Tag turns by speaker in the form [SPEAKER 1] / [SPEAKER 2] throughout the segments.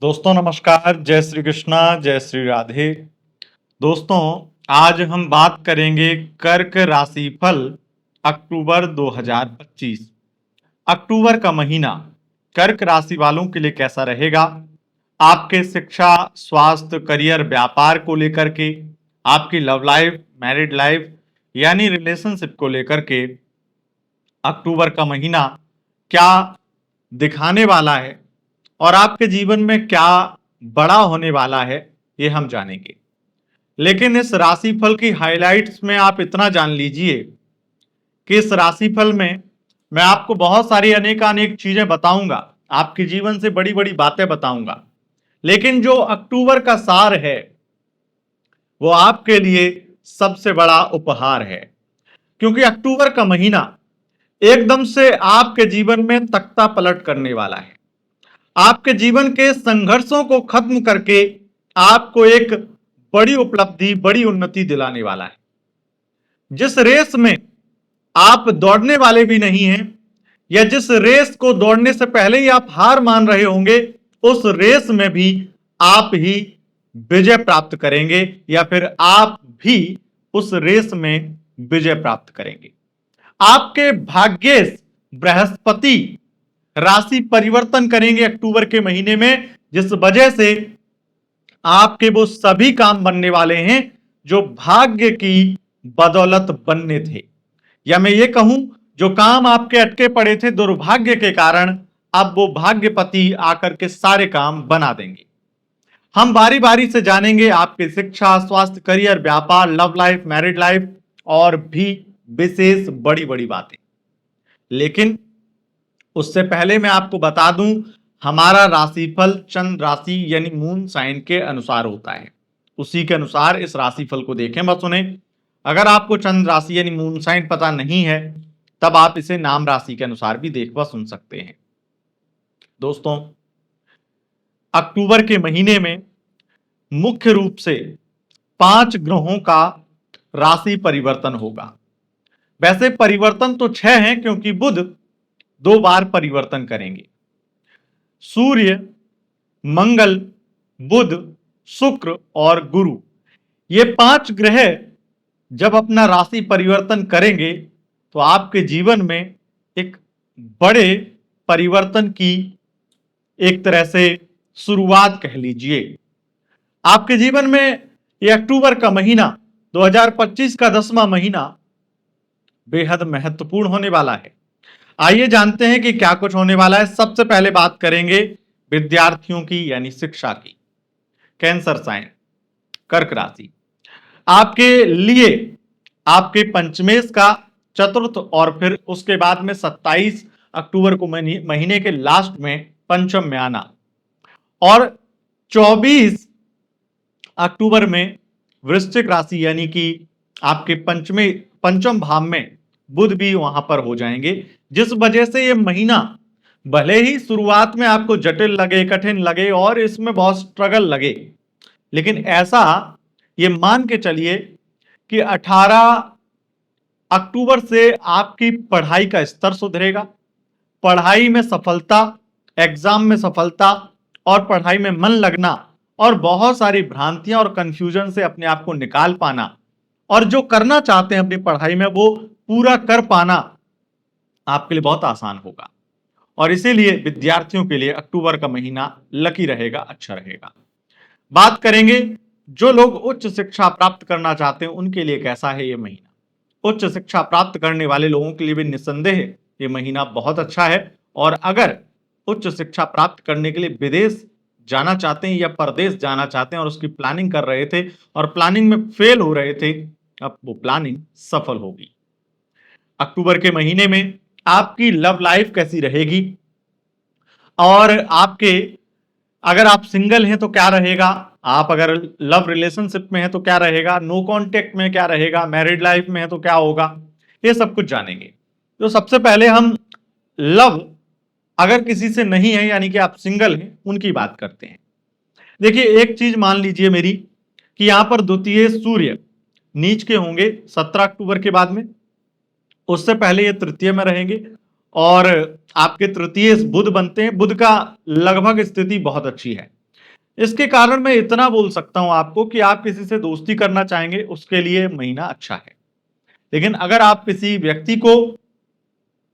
[SPEAKER 1] दोस्तों नमस्कार, जय श्री कृष्णा, जय श्री राधे। दोस्तों, आज हम बात करेंगे कर्क राशि फल अक्टूबर 2025। अक्टूबर का महीना कर्क राशि वालों के लिए कैसा रहेगा? आपके शिक्षा, स्वास्थ्य, करियर, व्यापार को लेकर के, आपकी लव लाइफ, मैरिड लाइफ यानी रिलेशनशिप को लेकर के अक्टूबर का महीना क्या दिखाने वाला है और आपके जीवन में क्या बड़ा होने वाला है, ये हम जानेंगे। लेकिन इस राशिफल की हाइलाइट्स में आप इतना जान लीजिए कि इस राशिफल में मैं आपको बहुत सारी अनेकानेक चीजें बताऊंगा, आपके जीवन से बड़ी बड़ी बातें बताऊंगा। लेकिन जो अक्टूबर का सार है वो आपके लिए सबसे बड़ा उपहार है, क्योंकि अक्टूबर का महीना एकदम से आपके जीवन में तख्ता पलट करने वाला है। आपके जीवन के संघर्षों को खत्म करके आपको एक बड़ी उपलब्धि, बड़ी उन्नति दिलाने वाला है। जिस रेस में आप दौड़ने वाले भी नहीं हैं, या जिस रेस को दौड़ने से पहले ही आप हार मान रहे होंगे, उस रेस में भी आप ही विजय प्राप्त करेंगे, या फिर आप भी उस रेस में विजय प्राप्त करेंगे। आपके भाग्येश बृहस्पति राशि परिवर्तन करेंगे अक्टूबर के महीने में, जिस वजह से आपके वो सभी काम बनने वाले हैं जो भाग्य की बदौलत बनने थे, या मैं ये कहूं जो काम आपके अटके पड़े थे दुर्भाग्य के कारण, अब वो भाग्यपति आकर के सारे काम बना देंगे। हम बारी बारी से जानेंगे आपके शिक्षा, स्वास्थ्य, करियर, व्यापार, लव लाइफ, मैरिड लाइफ और भी विशेष बड़ी बड़ी बातें। लेकिन उससे पहले मैं आपको बता दूं, हमारा राशिफल चंद्र राशि यानी मून साइन के अनुसार होता है। उसी के अनुसार इस राशिफल को देखें बस सुने। अगर आपको चंद्र राशि यानी मून साइन पता नहीं है, तब आप इसे नाम राशि के अनुसार भी देख व सुन सकते हैं। दोस्तों, अक्टूबर के महीने में मुख्य रूप से 5 ग्रहों का राशि परिवर्तन होगा। वैसे परिवर्तन तो 6 हैं, क्योंकि बुध 2 बार परिवर्तन करेंगे। सूर्य, मंगल, बुध, शुक्र और गुरु, ये 5 ग्रह जब अपना राशि परिवर्तन करेंगे तो आपके जीवन में एक बड़े परिवर्तन की एक तरह से शुरुआत कह लीजिए। आपके जीवन में ये अक्टूबर का महीना 2025 का 10वां महीना बेहद महत्वपूर्ण होने वाला है। आइए जानते हैं कि क्या कुछ होने वाला है। सबसे पहले बात करेंगे विद्यार्थियों की यानी शिक्षा की। कैंसर साइन, कर्क राशि, आपके लिए आपके पंचमेश का चतुर्थ और फिर उसके बाद में 27 अक्टूबर को महीने के लास्ट में पंचम में आना, और 24 अक्टूबर में वृश्चिक राशि यानी कि आपके पंचम भाव में बुध भी वहां पर हो जाएंगे, जिस वजह से ये महीना भले ही शुरुआत में आपको जटिल लगे, कठिन लगे और इसमें बहुत स्ट्रगल लगे, लेकिन ऐसा ये मान के चलिए कि 18 अक्टूबर से आपकी पढ़ाई का स्तर सुधरेगा। पढ़ाई में सफलता, एग्जाम में सफलता और पढ़ाई में मन लगना और बहुत सारी भ्रांतियां और कंफ्यूजन से अपने आप को निकाल पाना, और जो करना चाहते हैं अपनी पढ़ाई में वो पूरा कर पाना आपके लिए बहुत आसान होगा। और इसीलिए विद्यार्थियों के लिए अक्टूबर का महीना लकी रहेगा, अच्छा रहेगा। बात करेंगे जो लोग उच्च शिक्षा प्राप्त करना चाहते हैं उनके लिए कैसा है ये महीना। उच्च शिक्षा प्राप्त करने वाले लोगों के लिए भी निस्संदेह ये महीना बहुत अच्छा है। और अगर उच्च शिक्षा प्राप्त करने के लिए विदेश जाना चाहते हैं या परदेश जाना चाहते हैं और उसकी प्लानिंग कर रहे थे और प्लानिंग में फेल हो रहे थे, अब वो प्लानिंग सफल होगी। अक्टूबर के महीने में आपकी लव लाइफ कैसी रहेगी, और आपके अगर आप सिंगल हैं तो क्या रहेगा, आप अगर लव रिलेशनशिप में हैं तो क्या रहेगा, नो कांटेक्ट में क्या रहेगा, मैरिड लाइफ में है तो क्या होगा, ये सब कुछ जानेंगे। तो सबसे पहले हम लव अगर किसी से नहीं है यानी कि आप सिंगल हैं उनकी बात करते हैं। देखिए, एक चीज मान लीजिए मेरी कि यहां पर द्वितीय सूर्य नीच के होंगे 17 अक्टूबर के बाद में, उससे पहले ये तृतीय में रहेंगे, और आपके तृतीय बुध बनते हैं। बुध का लगभग स्थिति बहुत अच्छी है, इसके कारण मैं इतना बोल सकता हूं आपको कि आप किसी से दोस्ती करना चाहेंगे उसके लिए महीना अच्छा है। लेकिन अगर आप किसी व्यक्ति को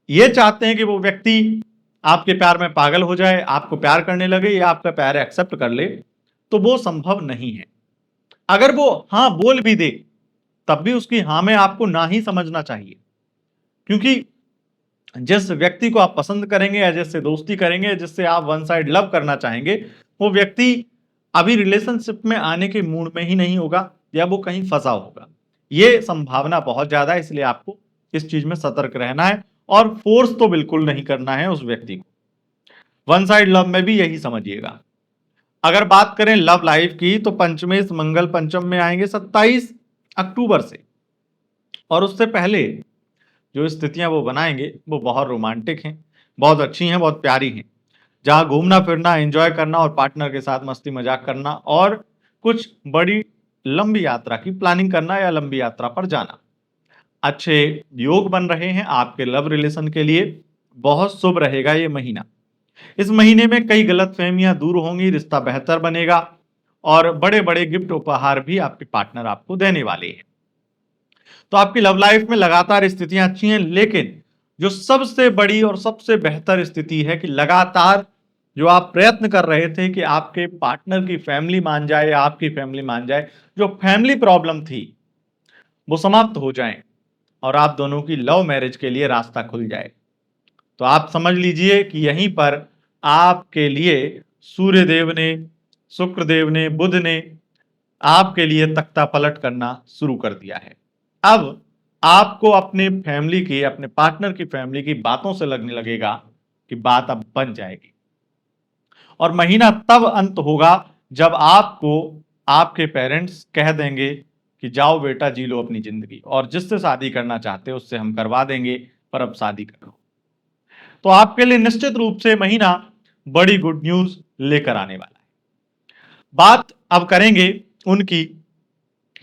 [SPEAKER 1] ये चाहते हैं कि वो व्यक्ति आपके प्यार में पागल हो जाए, आपको प्यार करने लगे या आपका प्यार एक्सेप्ट कर ले, तो वो संभव नहीं है। अगर वो हाँ बोल भी दे, तब भी उसकी हाँ में आपको ना ही समझना चाहिए। क्योंकि जिस व्यक्ति को आप पसंद करेंगे या जिससे दोस्ती करेंगे, जिससे आप वन साइड लव करना चाहेंगे, वो व्यक्ति अभी रिलेशनशिप में आने के मूड में ही नहीं होगा या वो कहीं फंसा होगा। ये संभावना बहुत ज्यादा है, इसलिए आपको इस चीज में सतर्क रहना है और फोर्स तो बिल्कुल नहीं करना है उस व्यक्ति को। वन साइड लव में भी यही समझिएगा। अगर बात करें लव लाइफ की, तो पंचमेश मंगल पंचम में आएंगे 27 अक्टूबर से, और उससे पहले जो स्थितियां वो बनाएंगे वो बहुत रोमांटिक हैं, बहुत अच्छी हैं, बहुत प्यारी हैं। जहां घूमना फिरना, एंजॉय करना और पार्टनर के साथ मस्ती मजाक करना और कुछ बड़ी लंबी यात्रा की प्लानिंग करना या लंबी यात्रा पर जाना। अच्छे योग बन रहे हैं आपके लव रिलेशन के लिए। बहुत शुभ रहेगा ये महीना। इस महीने में कई गलतफहमियां दूर होंगी, रिश्ता बेहतर बनेगा और बड़े बड़े गिफ्ट उपहार भी आपके पार्टनर आपको देने वाले हैं। तो आपकी लव लाइफ में लगातार स्थितियां अच्छी हैं, लेकिन जो सबसे बड़ी और सबसे बेहतर स्थिति है कि लगातार जो आप प्रयत्न कर रहे थे कि आपके पार्टनर की फैमिली मान जाए या आपकी फैमिली मान जाए, जो फैमिली प्रॉब्लम थी वो समाप्त हो जाए और आप दोनों की लव मैरिज के लिए रास्ता खुल जाए। तो आप समझ लीजिए कि यहीं पर आपके लिए सूर्य देव ने, शुक्र देव ने, बुध ने आपके लिए तख्ता पलट करना शुरू कर दिया है। अब आपको अपने फैमिली की, अपने पार्टनर की फैमिली की बातों से लगने लगेगा कि बात अब बन जाएगी। और महीना तब अंत होगा जब आपको आपके पेरेंट्स कह देंगे कि जाओ बेटा जी लो अपनी जिंदगी, और जिससे शादी करना चाहते हो उससे हम करवा देंगे, पर अब शादी करो। तो आपके लिए निश्चित रूप से महीना बड़ी गुड न्यूज लेकर आने वाला है। बात अब करेंगे उनकी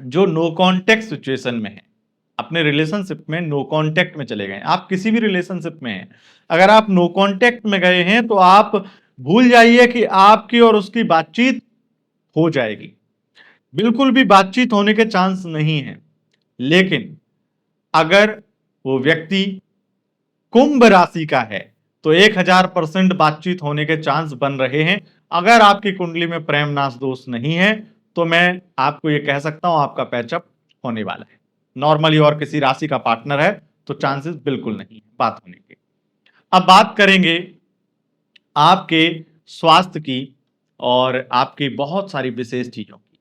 [SPEAKER 1] जो नो कांटेक्ट सिचुएशन में है, अपने रिलेशनशिप में नो कांटेक्ट में चले गए। आप किसी भी रिलेशनशिप में हैं, अगर आप नो कांटेक्ट में गए हैं तो आप भूल जाइए कि आपकी और उसकी बातचीत हो जाएगी। बिल्कुल भी बातचीत होने के चांस नहीं है। लेकिन अगर वो व्यक्ति कुंभ राशि का है तो 1000% बातचीत होने के चांस बन रहे हैं। अगर आपकी कुंडली में प्रेम नाश दोष नहीं है तो मैं आपको ये कह सकता हूं आपका पैचअप होने वाला है। नॉर्मली और किसी राशि का पार्टनर है तो चांसेस बिल्कुल नहीं है बात होने के। अब बात करेंगे आपके स्वास्थ्य की और आपकी बहुत सारी विशेष चीजों की।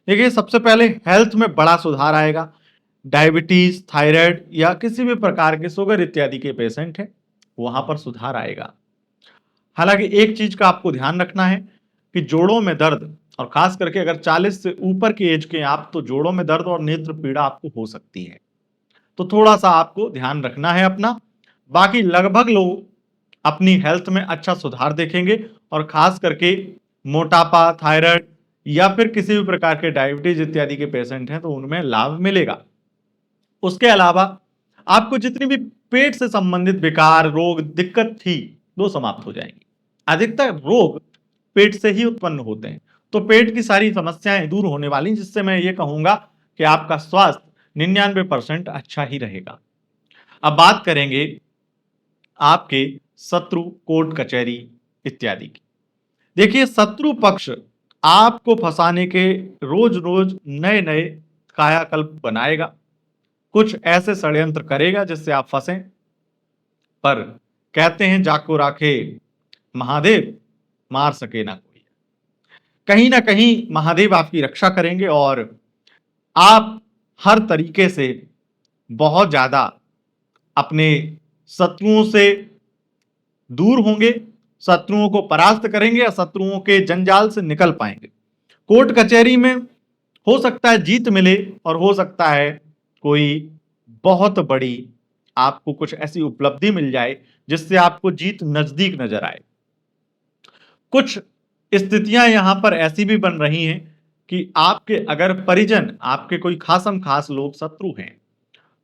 [SPEAKER 1] देखिए, सबसे पहले हेल्थ में बड़ा सुधार आएगा। डायबिटीज, थायराइड या किसी भी प्रकार के शुगर इत्यादि के पेशेंट हैं, वहां पर सुधार आएगा। हालांकि एक चीज का आपको ध्यान रखना है कि जोड़ों में दर्द, और खास करके अगर 40 से ऊपर की एज के हैं आप, तो जोड़ों में दर्द और नेत्र पीड़ा आपको हो सकती है। तो थोड़ा सा आपको ध्यान रखना है अपना। बाकी लगभग लोग अपनी हेल्थ में अच्छा सुधार देखेंगे, और खास करके मोटापा, थायराइड या फिर किसी भी प्रकार के डायबिटीज इत्यादि के पेशेंट हैं तो उनमें लाभ मिलेगा। उसके अलावा आपको जितनी भी पेट से संबंधित विकार, रोग, दिक्कत थी वो समाप्त हो जाएंगी। अधिकतर रोग पेट से ही उत्पन्न होते हैं, तो पेट की सारी समस्याएं दूर होने वाली, जिससे मैं ये कहूंगा कि आपका स्वास्थ्य 99% अच्छा ही रहेगा। अब बात करेंगे आपके शत्रु, कोर्ट कचहरी इत्यादि की। देखिए, शत्रु पक्ष आपको फंसाने के रोज रोज नए नए कायाकल्प बनाएगा, कुछ ऐसे षड्यंत्र करेगा जिससे आप फंसे। पर कहते हैं जाको राखे महादेव, मार सके ना कोई। कहीं ना कहीं महादेव आपकी रक्षा करेंगे और आप हर तरीके से बहुत ज्यादा अपने शत्रुओं से दूर होंगे, शत्रुओं को परास्त करेंगे या शत्रुओं के जंजाल से निकल पाएंगे। कोर्ट कचहरी में हो सकता है जीत मिले और हो सकता है कोई बहुत बड़ी आपको कुछ ऐसी उपलब्धि मिल जाए जिससे आपको जीत नजदीक नजर आए। कुछ स्थितियां यहां पर ऐसी भी बन रही हैं कि आपके अगर परिजन, आपके कोई खासम खास लोग शत्रु हैं,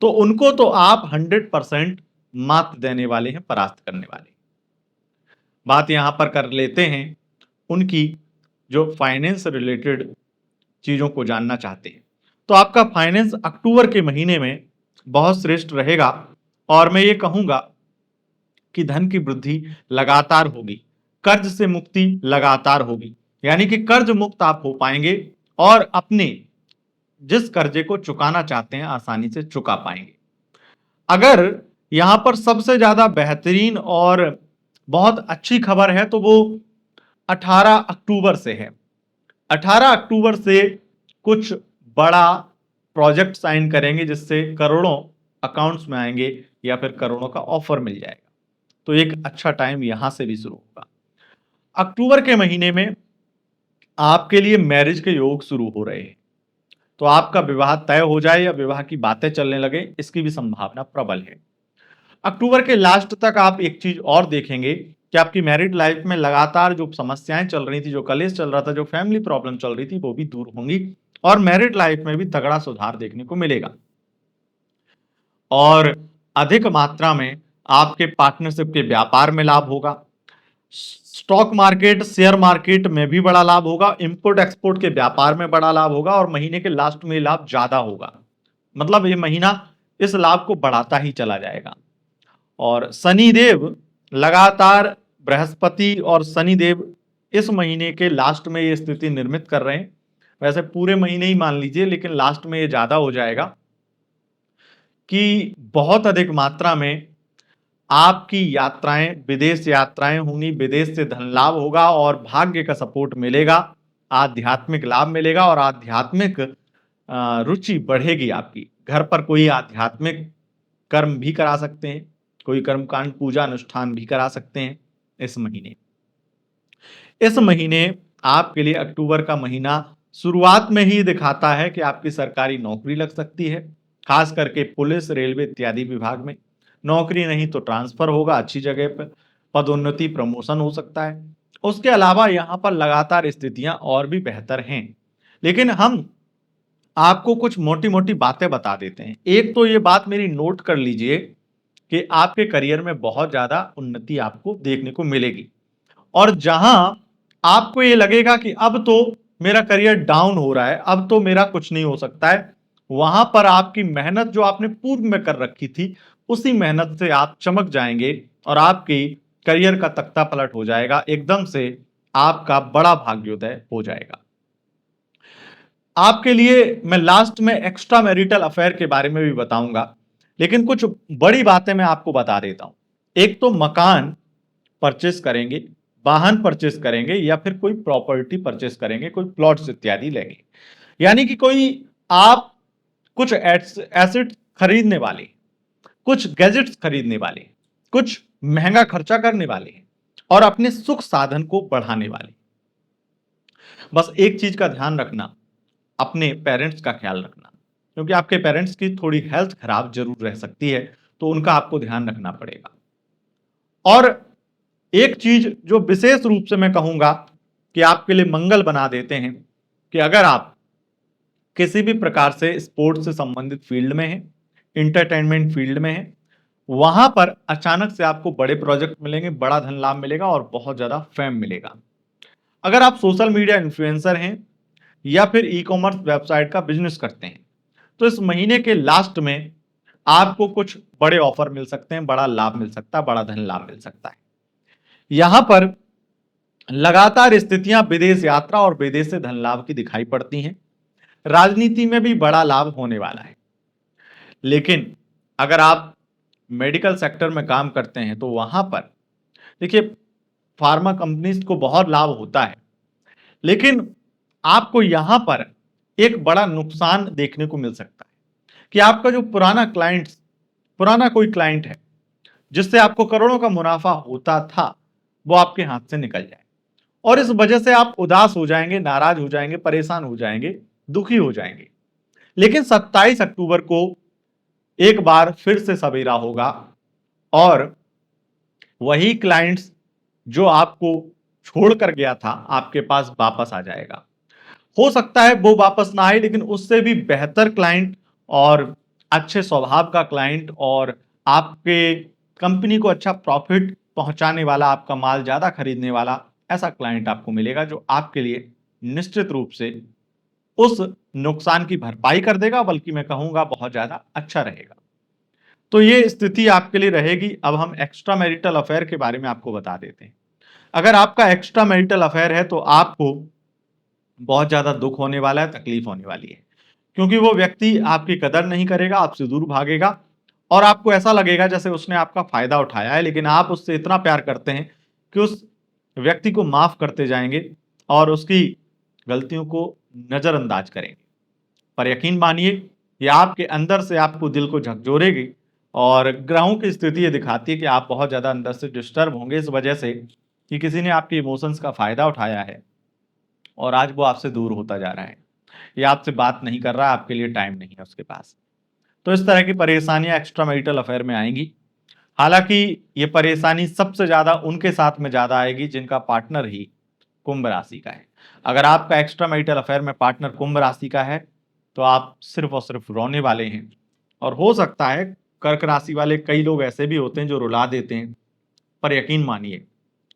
[SPEAKER 1] तो उनको तो आप 100% मात देने वाले हैं, परास्त करने वाले। बात यहां पर कर लेते हैं उनकी जो फाइनेंस रिलेटेड चीजों को जानना चाहते हैं। तो आपका फाइनेंस अक्टूबर के महीने में बहुत श्रेष्ठ रहेगा और मैं ये कहूंगा कि धन की वृद्धि लगातार होगी, कर्ज से मुक्ति लगातार होगी, यानी कि कर्ज मुक्त आप हो पाएंगे और अपने जिस कर्जे को चुकाना चाहते हैं आसानी से चुका पाएंगे। अगर यहां पर सबसे ज्यादा बेहतरीन और बहुत अच्छी खबर है तो वो 18 अक्टूबर से है। 18 अक्टूबर से कुछ बड़ा प्रोजेक्ट साइन करेंगे जिससे करोड़ों अकाउंट्स में आएंगे या फिर करोड़ों का ऑफर मिल जाएगा। तो एक अच्छा टाइम यहां से भी शुरू होगा। अक्टूबर के महीने में आपके लिए मैरिज के योग शुरू हो रहे हैं, तो आपका विवाह तय हो जाए या विवाह की बातें चलने लगे, इसकी भी संभावना प्रबल है। अक्टूबर के लास्ट तक आप एक चीज और देखेंगे कि आपकी मैरिड लाइफ में लगातार जो समस्याएं चल रही थी, जो कलेश चल रहा था, जो फैमिली प्रॉब्लम चल रही थी, वो भी दूर होंगी और मैरिड लाइफ में भी तगड़ा सुधार देखने को मिलेगा। और अधिक मात्रा में आपके पार्टनरशिप के व्यापार में लाभ होगा। स्टॉक मार्केट, शेयर मार्केट में भी बड़ा लाभ होगा। इंपोर्ट एक्सपोर्ट के व्यापार में बड़ा लाभ होगा और महीने के लास्ट में लाभ ज्यादा होगा। मतलब ये महीना इस लाभ को बढ़ाता ही चला जाएगा। और शनिदेव लगातार, बृहस्पति और शनिदेव इस महीने के लास्ट में ये स्थिति निर्मित कर रहे हैं। वैसे पूरे महीने ही मान लीजिए, लेकिन लास्ट में ये ज्यादा हो जाएगा कि बहुत अधिक मात्रा में आपकी यात्राएं, विदेश यात्राएं होंगी, विदेश से धन लाभ होगा और भाग्य का सपोर्ट मिलेगा, आध्यात्मिक लाभ मिलेगा और आध्यात्मिक रुचि बढ़ेगी आपकी। घर पर कोई आध्यात्मिक कर्म भी करा सकते हैं, कोई कर्मकांड, पूजा अनुष्ठान भी करा सकते हैं इस महीने। इस महीने आपके लिए अक्टूबर का महीना शुरुआत में ही दिखाता है कि आपकी सरकारी नौकरी लग सकती है, खास करके पुलिस, रेलवे इत्यादि विभाग में। नौकरी नहीं तो ट्रांसफर होगा अच्छी जगह पर, पदोन्नति, प्रमोशन हो सकता है। उसके अलावा यहाँ पर लगातार स्थितियां और भी बेहतर हैं, लेकिन हम आपको कुछ मोटी मोटी बातें बता देते हैं। एक तो ये बात मेरी नोट कर लीजिए कि आपके करियर में बहुत ज्यादा उन्नति आपको देखने को मिलेगी और जहां आपको ये लगेगा कि अब तो मेरा करियर डाउन हो रहा है, अब तो मेरा कुछ नहीं हो सकता है, वहां पर आपकी मेहनत जो आपने पूर्व में कर रखी थी, उसी मेहनत से आप चमक जाएंगे और आपकी करियर का तख्ता पलट हो जाएगा। एकदम से आपका बड़ा भाग्योदय हो जाएगा। आपके लिए मैं लास्ट में एक्स्ट्रा मैरिटल अफेयर के बारे में भी बताऊंगा, लेकिन कुछ बड़ी बातें मैं आपको बता देता हूं। एक तो मकान परचेस करेंगे, वाहन परचेस करेंगे या फिर कोई प्रॉपर्टी परचेस करेंगे, कोई प्लॉट्स इत्यादि लेंगे, यानी कि कोई आप कुछ एसेट खरीदने वाले, कुछ गैजेट्स खरीदने वाले, कुछ महंगा खर्चा करने वाले और अपने सुख साधन को बढ़ाने वाले। बस एक चीज का ध्यान रखना, अपने पेरेंट्स का ख्याल रखना, क्योंकि आपके पेरेंट्स की थोड़ी हेल्थ खराब जरूर रह सकती है, तो उनका आपको ध्यान रखना पड़ेगा। और एक चीज जो विशेष रूप से मैं कहूंगा कि आपके लिए मंगल बना देते हैं कि अगर आप किसी भी प्रकार से स्पोर्ट्स से संबंधित फील्ड में हैं, इंटरटेनमेंट फील्ड में हैं, वहां पर अचानक से आपको बड़े प्रोजेक्ट मिलेंगे, बड़ा धन लाभ मिलेगा और बहुत ज्यादा फेम मिलेगा। अगर आप सोशल मीडिया इन्फ्लुएंसर हैं या फिर ई कॉमर्स वेबसाइट का बिजनेस करते हैं, तो इस महीने के लास्ट में आपको कुछ बड़े ऑफर मिल सकते हैं, बड़ा लाभ मिल सकता है, बड़ा धन लाभ मिल सकता है। यहां पर लगातार स्थितियां विदेश यात्रा और विदेश से धन लाभ की दिखाई पड़ती हैं। राजनीति में भी बड़ा लाभ होने वाला है। लेकिन अगर आप मेडिकल सेक्टर में काम करते हैं तो वहां पर देखिए, फार्मा कंपनीज को बहुत लाभ होता है, लेकिन आपको यहां पर एक बड़ा नुकसान देखने को मिल सकता है कि आपका जो पुराना कोई क्लाइंट है जिससे आपको करोड़ों का मुनाफा होता था, वो आपके हाथ से निकल जाए और इस वजह से आप उदास हो जाएंगे, नाराज हो जाएंगे, परेशान हो जाएंगे, दुखी हो जाएंगे। लेकिन 27 अक्टूबर को एक बार फिर से सवेरा होगा और वही क्लाइंट्स जो आपको छोड़कर गया था आपके पास वापस आ जाएगा। हो सकता है वो वापस ना आए, लेकिन उससे भी बेहतर क्लाइंट और अच्छे स्वभाव का क्लाइंट और आपके कंपनी को अच्छा प्रॉफिट पहुंचाने वाला, आपका माल ज्यादा खरीदने वाला ऐसा क्लाइंट आपको मिलेगा जो आपके लिए निश्चित रूप से उस नुकसान की भरपाई कर देगा, बल्कि मैं कहूँगा बहुत ज़्यादा अच्छा रहेगा। तो ये स्थिति आपके लिए रहेगी। अब हम एक्स्ट्रा मैरिटल अफेयर के बारे में आपको बता देते हैं। अगर आपका एक्स्ट्रा मैरिटल अफेयर है तो आपको बहुत ज़्यादा दुःख होने वाला है, तकलीफ होने वाली है। क्योंकि वो व्यक्ति आपकी कदर नहीं करेगा, आपसे दूर भागेगा और आपको ऐसा लगेगा जैसे उसने आपका फ़ायदा उठाया है, लेकिन आप उससे इतना प्यार करते हैं कि उस व्यक्ति को माफ़ करते जाएँगे और उसकी गलतियों को नज़रअंदाज करेंगे। पर यकीन मानिए, ये आपके अंदर से आपको दिल को झकझोरेगी और ग्रहों की स्थिति ये दिखाती है कि आप बहुत ज़्यादा अंदर से डिस्टर्ब होंगे इस वजह से कि किसी ने आपके इमोशंस का फ़ायदा उठाया है और आज वो आपसे दूर होता जा रहा है। या आपसे बात नहीं कर रहा है, आपके लिए टाइम नहीं है उसके पास। तो इस तरह की परेशानियाँ एक्स्ट्रा मैरिटल अफेयर में आएँगी। हालाँकि ये परेशानी सबसे ज़्यादा उनके साथ में ज़्यादा आएगी जिनका पार्टनर ही कुंभ राशि का है। अगर आपका एक्स्ट्रा मैरिटल अफेयर में पार्टनर कुंभ राशि का है, तो आप सिर्फ़ और सिर्फ़ रोने वाले हैं। और हो सकता है कर्क राशि वाले कई लोग ऐसे भी होते हैं जो रुला देते हैं। पर यकीन मानिए,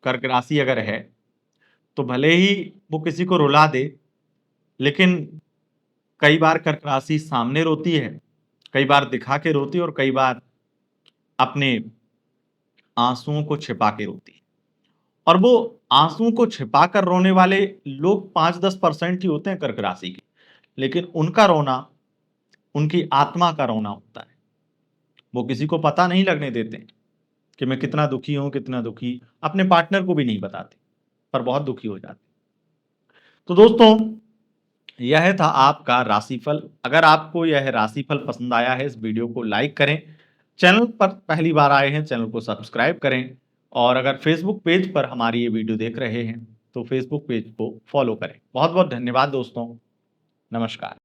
[SPEAKER 1] कर्क राशि अगर है, तो भले ही वो किसी को रुला दे, लेकिन कई बार कर्क राशि सामने रोती है, कई बार दिखा के रोती है और कई बार अपने आँसुओं को छिपा के रोती है। और वो आँसुओं को छिपाकर रोने वाले लोग 5-10% ही होते हैं कर्क राशि के, लेकिन उनका रोना, उनकी आत्मा का रोना होता है। वो किसी को पता नहीं लगने देते कि मैं कितना दुखी हूँ, कितना दुखी, अपने पार्टनर को भी नहीं बताते, पर बहुत दुखी हो जाते। तो दोस्तों, यह था आपका राशिफल। अगर आपको यह राशिफल पसंद आया है, इस वीडियो को लाइक करें। चैनल पर पहली बार आए हैं, चैनल को सब्सक्राइब करें और अगर फेसबुक पेज पर हमारी ये वीडियो देख रहे हैं, तो फेसबुक पेज को फॉलो करें। बहुत-बहुत धन्यवाद दोस्तों। नमस्कार।